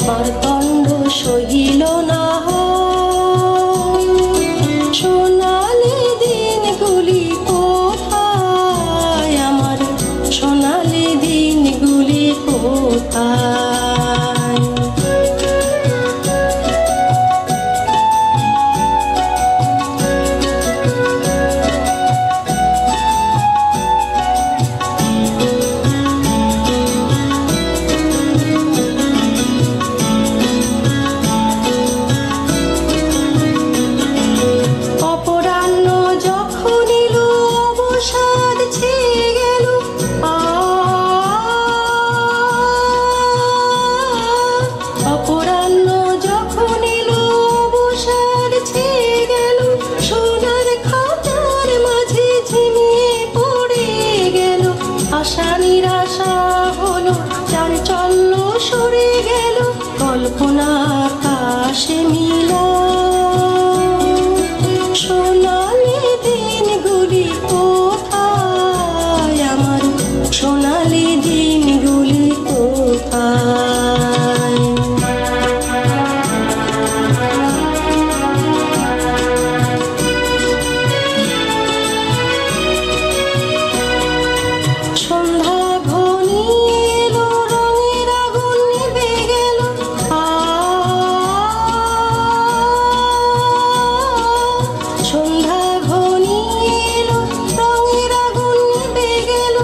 মারতণ্ড সহিল না সোনালি দিনগুলি কোথায় আমার সোনালি দিনগুলি কোথায় আশা নিরাশা হলো চাঞ্চল্য সরে গেল কল্পনা আকাশে মিলা সোনালি দিনগুলি কোথায় আমার সোনালি দিনগুলি কোথায় সন্ধ্যা ঘনিয়ে এলো রঙের আগুন নিভে গেল সন্ধ্যা ঘনিয়ে এলো রঙের আগুন নিভে গেল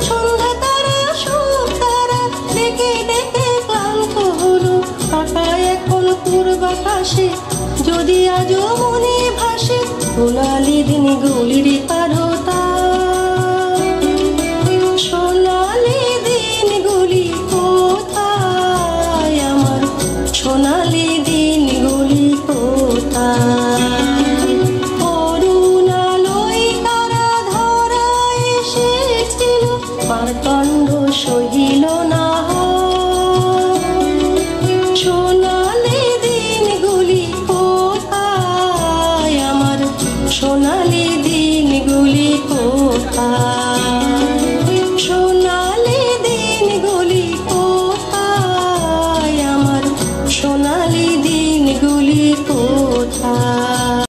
সন্ধ্যা তারা সুখ তারা ডেকে ডেকে ক্লান্ত হলো তাকায় এখন পূর্বাকাশে যদি আজও মনে ভাসে সোনালি দিনগুলির পারতা সোনালি দিনগুলি কোথায় আমার সোনালি দিনগুলি কোথায় করুণালয় তারা ধরা এসেছিল মারতণ্ড সহিল না সোনালি দিনগুলি কোথায় আমার সোনালি দিনগুলি কোথায় সোনালি দিনগুলি কোথায় আমার সোনালি দিনগুলি কোথায়।